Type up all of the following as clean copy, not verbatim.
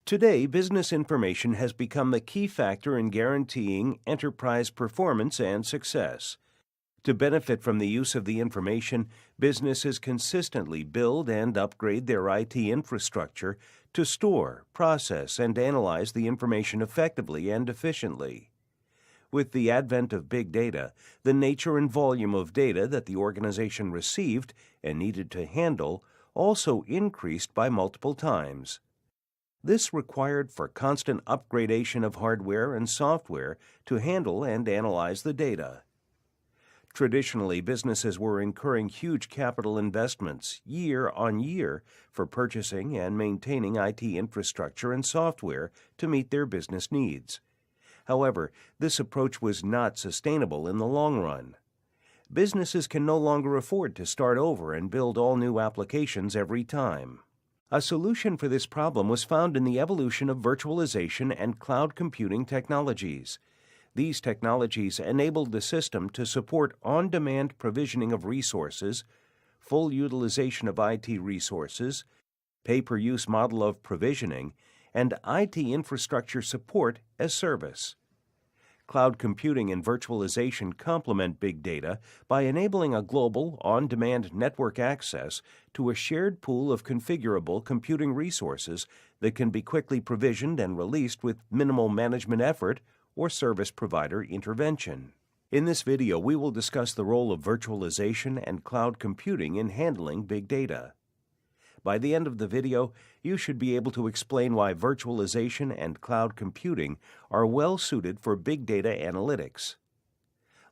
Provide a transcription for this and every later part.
Today, business information has become the key factor in guaranteeing enterprise performance and success. To benefit from the use of the information, businesses consistently build and upgrade their IT infrastructure to store, process, and analyze the information effectively and efficiently. With the advent of big data, the nature and volume of data that the organization received and needed to handle also increased by multiple times. This required for constant upgradation of hardware and software to handle and analyze the data. Traditionally, businesses were incurring huge capital investments year on year for purchasing and maintaining IT infrastructure and software to meet their business needs. However, this approach was not sustainable in the long run. Businesses can no longer afford to start over and build all new applications every time. A solution for this problem was found in the evolution of virtualization and cloud computing technologies. These technologies enabled the system to support on-demand provisioning of resources, full utilization of IT resources, pay-per-use model of provisioning, and IT infrastructure support as service. Cloud computing and virtualization complement big data by enabling a global, on-demand network access to a shared pool of configurable computing resources that can be quickly provisioned and released with minimal management effort or service provider intervention. In this video, we will discuss the role of virtualization and cloud computing in handling big data. By the end of the video, you should be able to explain why virtualization and cloud computing are well suited for big data analytics.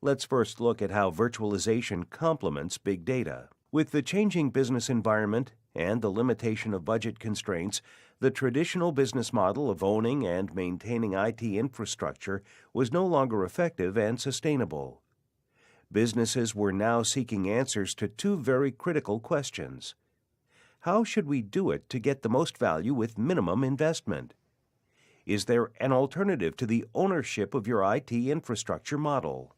Let's first look at how virtualization complements big data. With the changing business environment and the limitation of budget constraints, the traditional business model of owning and maintaining IT infrastructure was no longer effective and sustainable. Businesses were now seeking answers to two very critical questions. How should we do it to get the most value with minimum investment? Is there an alternative to the ownership of your IT infrastructure model?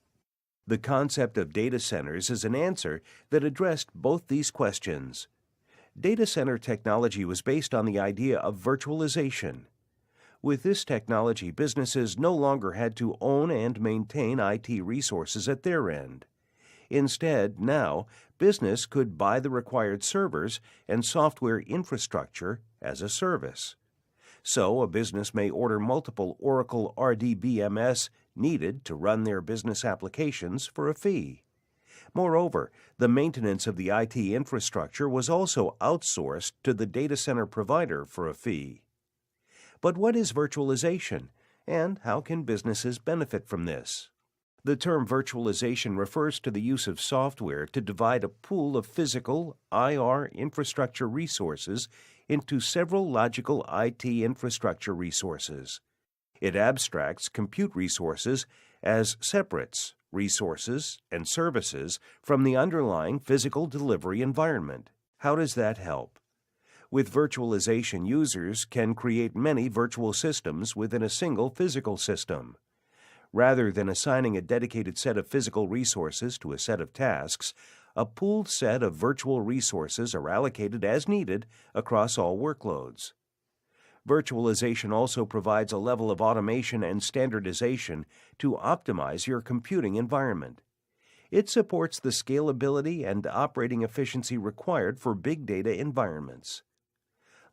The concept of data centers is an answer that addressed both these questions. Data center technology was based on the idea of virtualization. With this technology, businesses no longer had to own and maintain IT resources at their end. Instead, now, business could buy the required servers and software infrastructure as a service. So, a business may order multiple Oracle RDBMS needed to run their business applications for a fee. Moreover, the maintenance of the IT infrastructure was also outsourced to the data center provider for a fee. But what is virtualization, and how can businesses benefit from this? The term virtualization refers to the use of software to divide a pool of physical IR infrastructure resources into several logical IT infrastructure resources. It abstracts compute resources as separates, resources, and services from the underlying physical delivery environment. How does that help? With virtualization, users can create many virtual systems within a single physical system. Rather than assigning a dedicated set of physical resources to a set of tasks, a pooled set of virtual resources are allocated as needed across all workloads. Virtualization also provides a level of automation and standardization to optimize your computing environment. It supports the scalability and operating efficiency required for big data environments.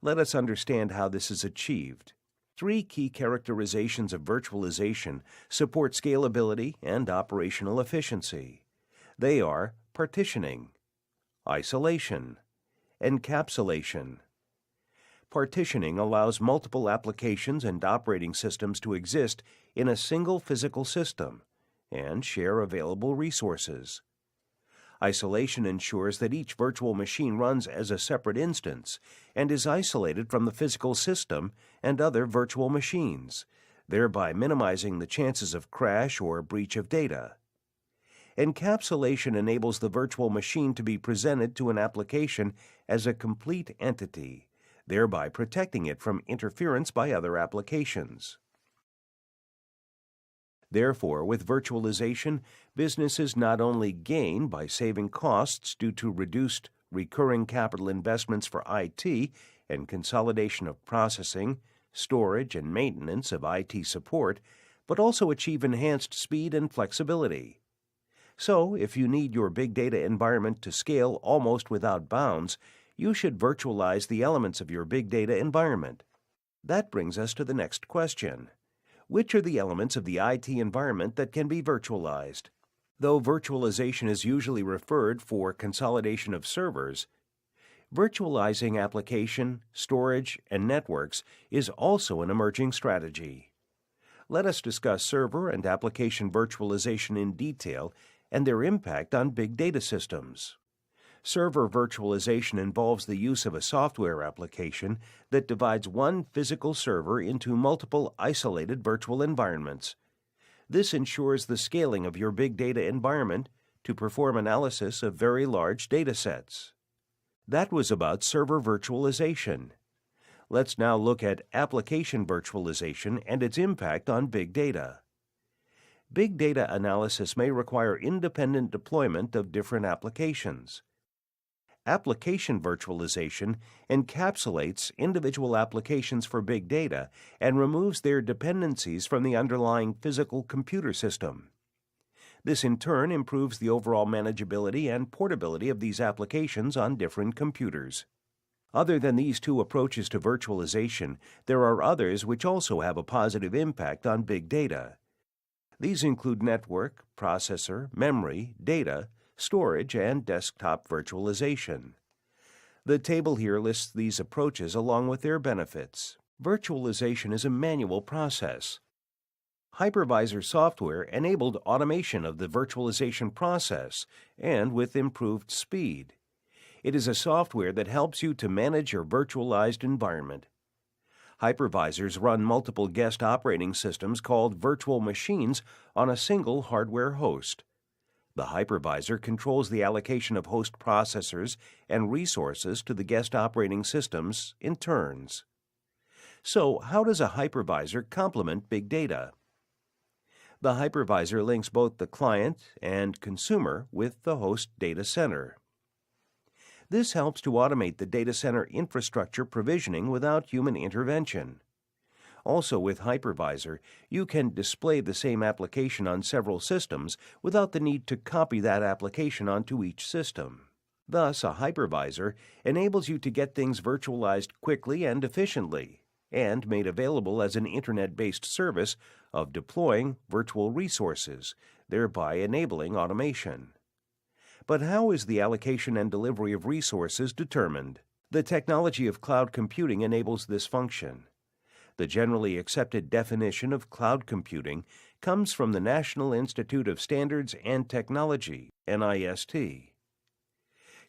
Let us understand how this is achieved. Three key characterizations of virtualization support scalability and operational efficiency. They are partitioning, isolation, encapsulation. Partitioning allows multiple applications and operating systems to exist in a single physical system and share available resources. Isolation ensures that each virtual machine runs as a separate instance and is isolated from the physical system and other virtual machines, thereby minimizing the chances of crash or breach of data. Encapsulation enables the virtual machine to be presented to an application as a complete entity, thereby protecting it from interference by other applications. Therefore, with virtualization, businesses not only gain by saving costs due to reduced recurring capital investments for IT and consolidation of processing, storage, and maintenance of IT support, but also achieve enhanced speed and flexibility. So, if you need your big data environment to scale almost without bounds, you should virtualize the elements of your big data environment. That brings us to the next question. Which are the elements of the IT environment that can be virtualized? Though virtualization is usually referred for consolidation of servers, virtualizing application, storage, and networks is also an emerging strategy. Let us discuss server and application virtualization in detail and their impact on big data systems. Server virtualization involves the use of a software application that divides one physical server into multiple isolated virtual environments. This ensures the scaling of your big data environment to perform analysis of very large data sets. That was about server virtualization. Let's now look at application virtualization and its impact on big data. Big data analysis may require independent deployment of different applications. Application virtualization encapsulates individual applications for big data and removes their dependencies from the underlying physical computer system. This in turn improves the overall manageability and portability of these applications on different computers. Other than these two approaches to virtualization, there are others which also have a positive impact on big data. These include network, processor, memory, data, storage, and desktop virtualization. The table here lists these approaches along with their benefits. Virtualization is a manual process. Hypervisor software enabled automation of the virtualization process and with improved speed. It is a software that helps you to manage your virtualized environment. Hypervisors run multiple guest operating systems called virtual machines on a single hardware host. The hypervisor controls the allocation of host processors and resources to the guest operating systems in turns. So, how does a hypervisor complement big data? The hypervisor links both the client and consumer with the host data center. This helps to automate the data center infrastructure provisioning without human intervention. Also, with hypervisor, you can display the same application on several systems without the need to copy that application onto each system. Thus, a hypervisor enables you to get things virtualized quickly and efficiently, and made available as an internet-based service of deploying virtual resources, thereby enabling automation. But how is the allocation and delivery of resources determined? The technology of cloud computing enables this function. The generally accepted definition of cloud computing comes from the National Institute of Standards and Technology, NIST.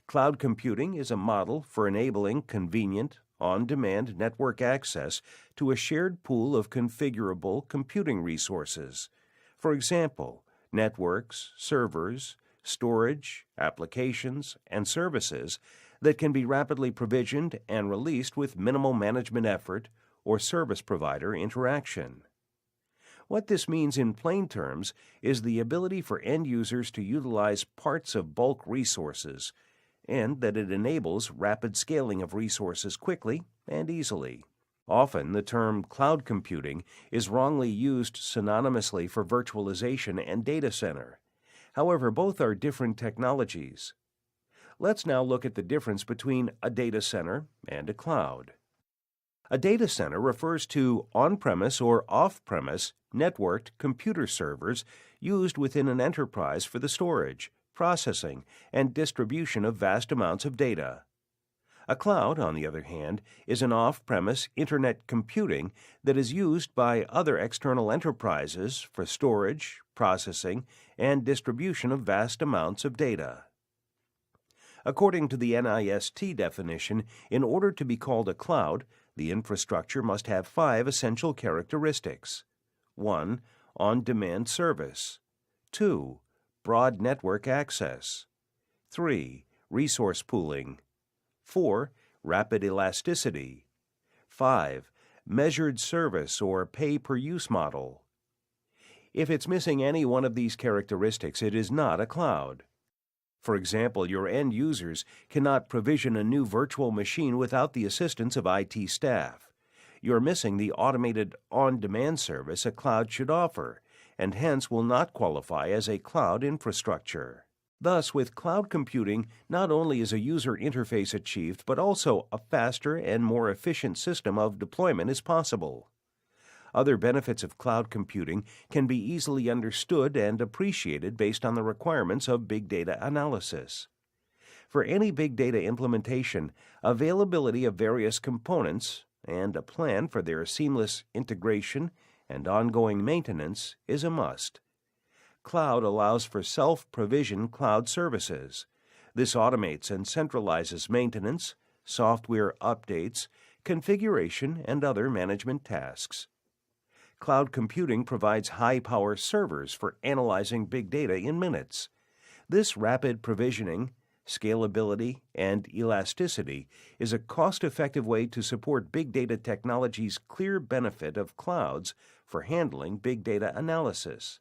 Cloud computing is a model for enabling convenient, on-demand network access to a shared pool of configurable computing resources. For example, networks, servers, storage, applications, and services that can be rapidly provisioned and released with minimal management effort or service provider interaction. What this means in plain terms is the ability for end users to utilize parts of bulk resources, and that it enables rapid scaling of resources quickly and easily. Often, the term cloud computing is wrongly used synonymously for virtualization and data center. However, both are different technologies. Let's now look at the difference between a data center and a cloud. A data center refers to on-premise or off-premise networked computer servers used within an enterprise for the storage, processing, and distribution of vast amounts of data. A cloud, on the other hand, is an off-premise internet computing that is used by other external enterprises for storage, processing, and distribution of vast amounts of data. According to the NIST definition, in order to be called a cloud, the infrastructure must have 5 essential characteristics. 1. On-demand service. 2. Broad network access. 3. Resource pooling. 4. Rapid elasticity. 5. Measured service or pay-per-use model. If it's missing any one of these characteristics, it is not a cloud. For example, your end users cannot provision a new virtual machine without the assistance of IT staff. You're missing the automated on-demand service a cloud should offer, and hence will not qualify as a cloud infrastructure. Thus, with cloud computing, not only is a user interface achieved, but also a faster and more efficient system of deployment is possible. Other benefits of cloud computing can be easily understood and appreciated based on the requirements of big data analysis. For any big data implementation, availability of various components and a plan for their seamless integration and ongoing maintenance is a must. Cloud allows for self-provision cloud services. This automates and centralizes maintenance, software updates, configuration, and other management tasks. Cloud computing provides high-power servers for analyzing big data in minutes. This rapid provisioning, scalability, and elasticity is a cost-effective way to support big data technology's clear benefit of clouds for handling big data analysis.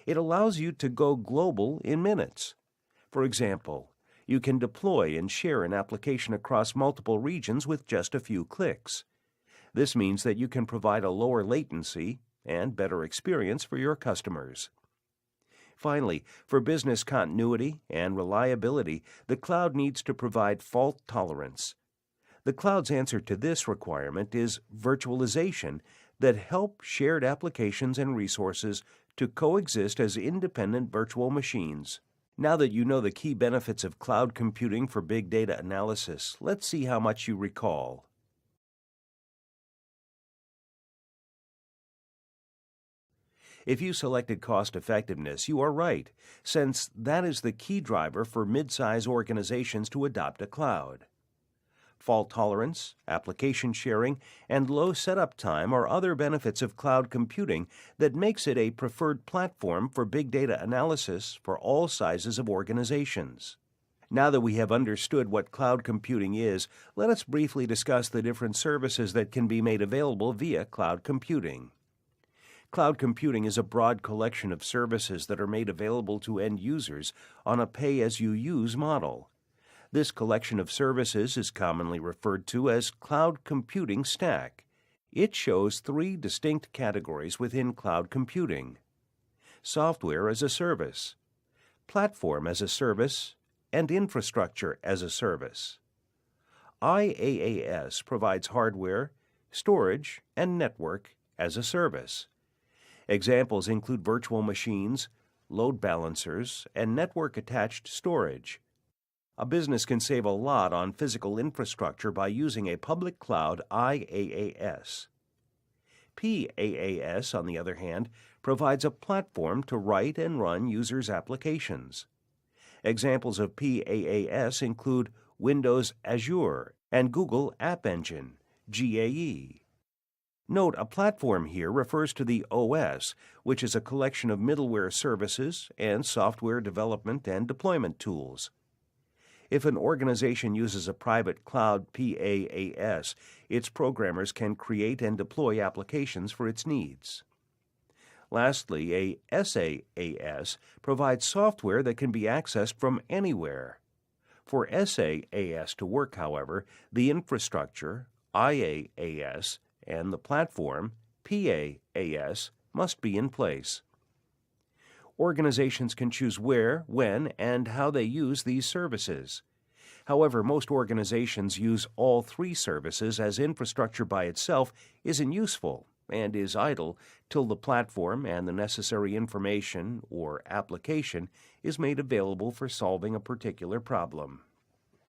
It allows you to go global in minutes. For example, you can deploy and share an application across multiple regions with just a few clicks. This means that you can provide a lower latency and better experience for your customers. Finally, for business continuity and reliability, the cloud needs to provide fault tolerance. The cloud's answer to this requirement is virtualization that help shared applications and resources to coexist as independent virtual machines. Now that you know the key benefits of cloud computing for big data analysis, let's see how much you recall. If you selected cost effectiveness, you are right, since that is the key driver for mid-size organizations to adopt a cloud. Fault tolerance, application sharing, and low setup time are other benefits of cloud computing that makes it a preferred platform for big data analysis for all sizes of organizations. Now that we have understood what cloud computing is, let us briefly discuss the different services that can be made available via cloud computing. Cloud computing is a broad collection of services that are made available to end users on a pay-as-you-use model. This collection of services is commonly referred to as Cloud Computing Stack. It shows three distinct categories within cloud computing: software as a service, platform as a service, and infrastructure as a service. IaaS provides hardware, storage, and network as a service. Examples include virtual machines, load balancers, and network-attached storage. A business can save a lot on physical infrastructure by using a public cloud IaaS. PaaS, on the other hand, provides a platform to write and run users' applications. Examples of PaaS include Windows Azure and Google App Engine, GAE. Note, a platform here refers to the OS, which is a collection of middleware services and software development and deployment tools. If an organization uses a private cloud PaaS, its programmers can create and deploy applications for its needs. Lastly, a SaaS provides software that can be accessed from anywhere. For SaaS to work, however, the infrastructure, IaaS, and the platform, PaaS, must be in place. Organizations can choose where, when, and how they use these services. However, most organizations use all three services, as infrastructure by itself isn't useful and is idle till the platform and the necessary information or application is made available for solving a particular problem.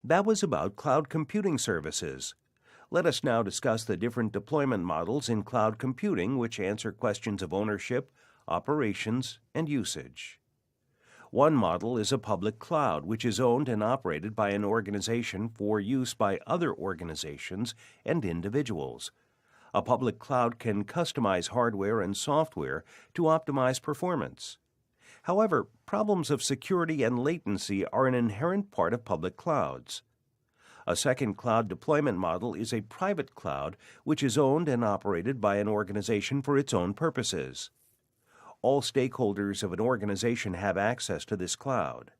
That was about cloud computing services. Let us now discuss the different deployment models in cloud computing which answer questions of ownership, operations, and usage. One model is a public cloud, which is owned and operated by an organization for use by other organizations and individuals. A public cloud can customize hardware and software to optimize performance. However, problems of security and latency are an inherent part of public clouds. A second cloud deployment model is a private cloud, which is owned and operated by an organization for its own purposes. All stakeholders of an organization have access to this cloud.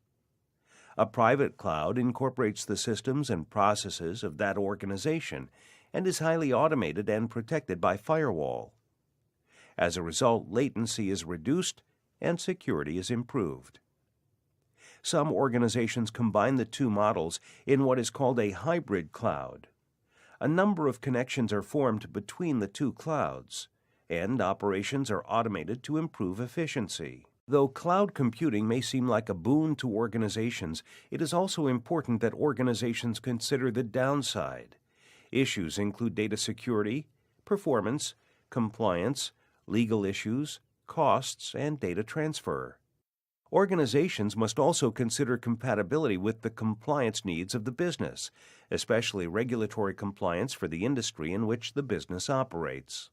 A private cloud incorporates the systems and processes of that organization and is highly automated and protected by firewall. As a result, latency is reduced and security is improved. Some organizations combine the two models in what is called a hybrid cloud. A number of connections are formed between the two clouds, and operations are automated to improve efficiency. Though cloud computing may seem like a boon to organizations, it is also important that organizations consider the downside. Issues include data security, performance, compliance, legal issues, costs, and data transfer. Organizations must also consider compatibility with the compliance needs of the business, especially regulatory compliance for the industry in which the business operates.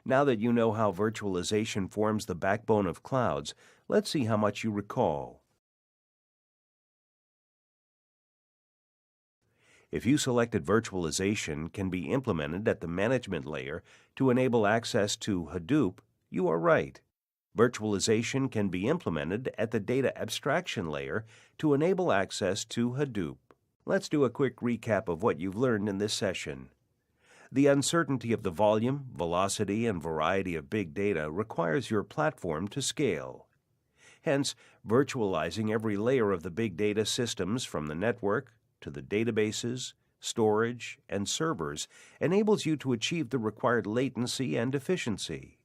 Now that you know how virtualization forms the backbone of clouds, let's see how much you recall. If you selected virtualization can be implemented at the management layer to enable access to Hadoop, you are right. Virtualization can be implemented at the data abstraction layer to enable access to Hadoop. Let's do a quick recap of what you've learned in this session. The uncertainty of the volume, velocity, and variety of big data requires your platform to scale. Hence, virtualizing every layer of the big data systems from the network to the databases, storage, and servers enables you to achieve the required latency and efficiency.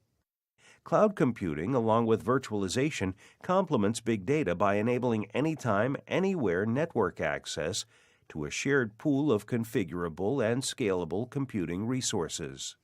Cloud computing, along with virtualization, complements big data by enabling anytime, anywhere network access to a shared pool of configurable and scalable computing resources.